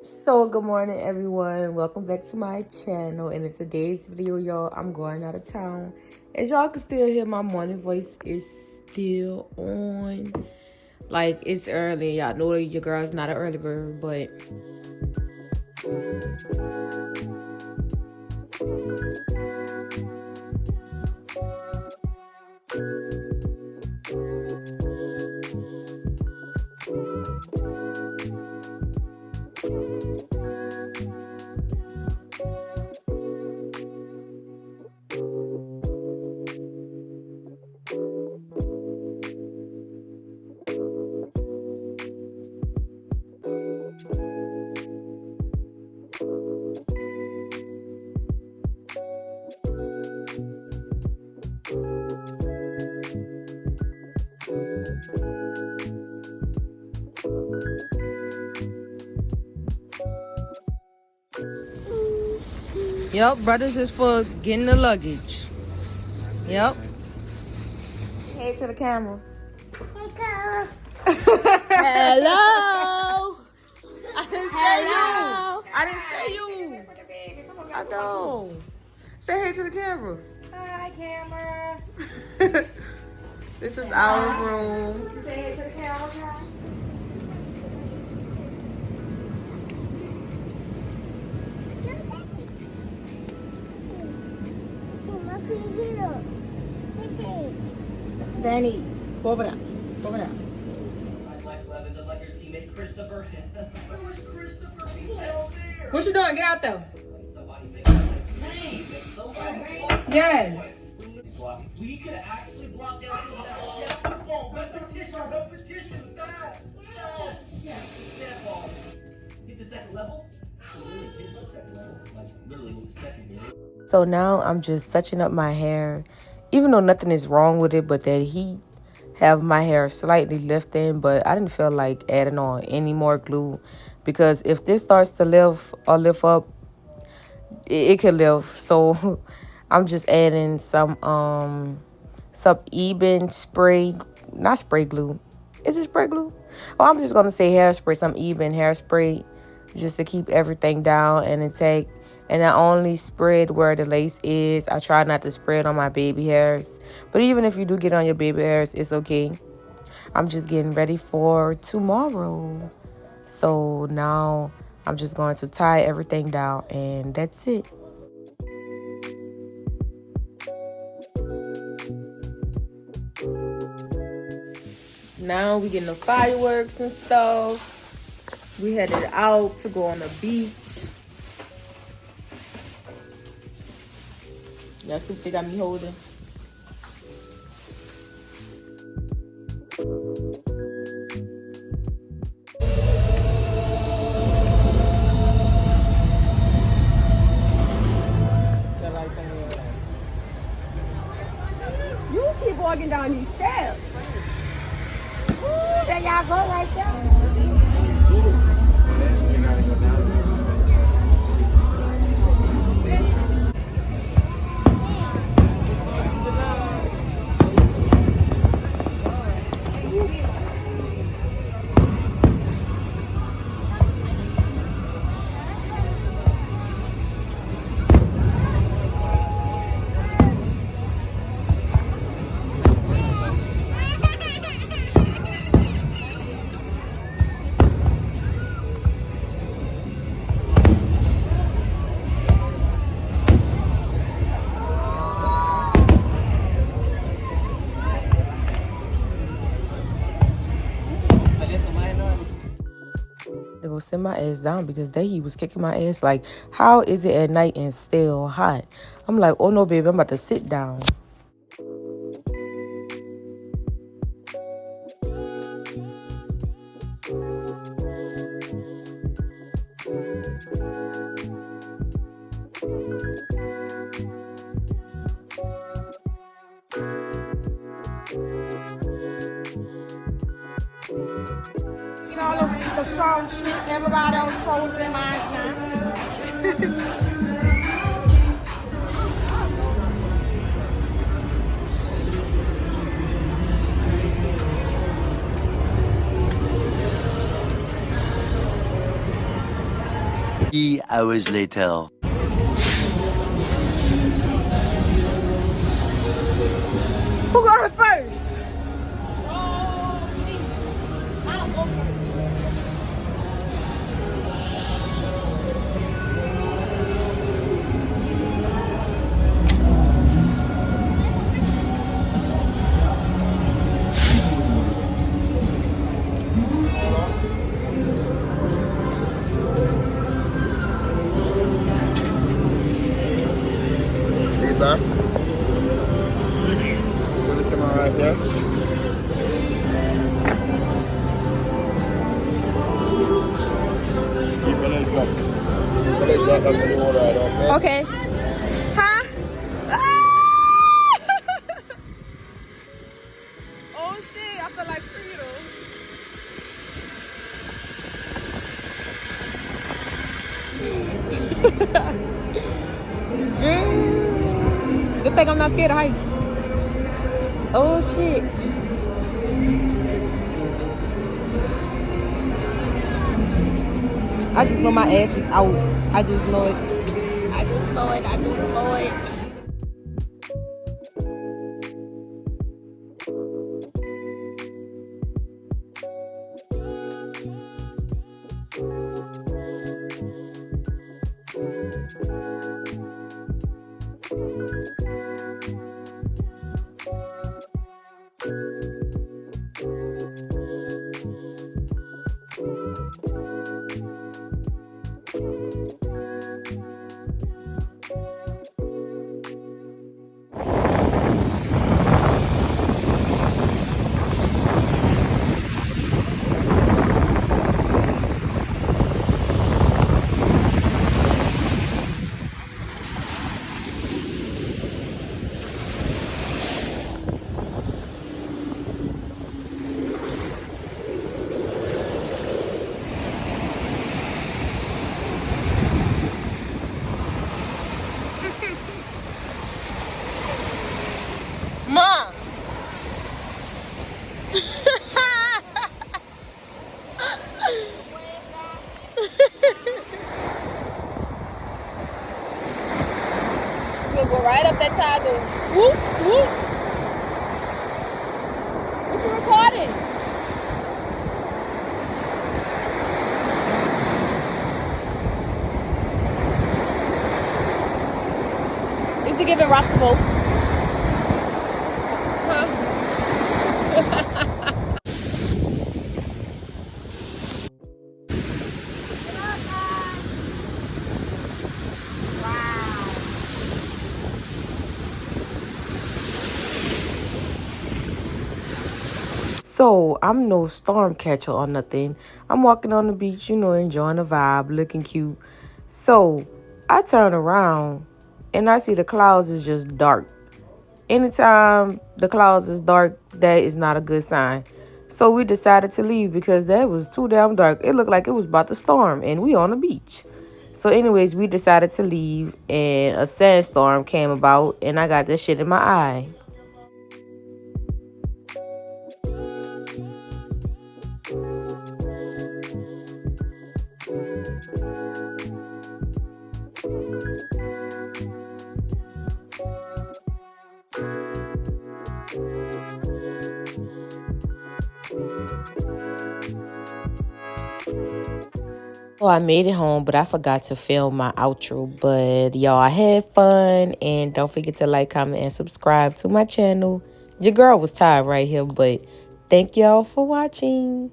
So good morning everyone, welcome back to my channel. And in today's video, y'all, I'm going out of town. As y'all can still hear, my morning voice is still on. Like, it's early, y'all know that your girl's not an early bird, but yep, brothers is for getting the luggage. Yep. Hey to the camera. Hello. I didn't say you. I know. Say hey to the camera. Hi, camera. This is our room. Say hey to the camera. Danny, go over there. Go over there. Just like your teammate Christopher. Where was Christopher? He's down there. What you doing? Get out there. Yeah. We could actually block down that ball. Repetition. That. Yes. That ball. Hit the second level. Like literally with the second level. So now I'm just touching up my hair, even though nothing is wrong with it, but that heat have my hair slightly lifting, but I didn't feel like adding on any more glue because if this starts to lift up, it could lift. So I'm just adding some even spray, not spray glue. Is it spray glue? Oh, I'm just gonna say hairspray, some even hairspray, just to keep everything down and intact. And I only spread where the lace is. I try not to spread on my baby hairs. But even if you do get on your baby hairs, it's okay. I'm just getting ready for tomorrow. So now I'm just going to tie everything down and that's it. Now we getting the fireworks and stuff. We headed out to go on the beach. That soup they got me holding. You keep walking down these steps. Ooh, there y'all go right there. They go sit my ass down because he was kicking my ass. Like, how is it at night and still hot? I'm like, oh no, baby, I'm about to sit down. You know, all the strong shit, everybody else closing their minds now. 3 hours later. Who going first? I'll go first. Feedback. Put it on right there. Keep your legs up. Keep your legs up until you hold right, okay? Okay. Huh? Ah! Oh shit, I feel like freedom. Good thing I'm not scared of heights. Oh shit. I just know my ass is out. I just know it. I just know it. I just know it. Mom. We'll go right up that tire, go swoop, swoop. What you recording? Is he giving rock the boat? So I'm no storm catcher or nothing. I'm walking on the beach, enjoying the vibe, looking cute. So I turn around and I see the clouds is just dark. Anytime the clouds is dark, that is not a good sign. So we decided to leave because that was too damn dark. It looked like it was about to storm and we on the beach. So anyways, we decided to leave and a sandstorm came about and I got this shit in my eye. Oh, I made it home, but I forgot to film my outro. But y'all, I had fun. And don't forget to like, comment, and subscribe to my channel. Your girl was tired right here, but thank y'all for watching.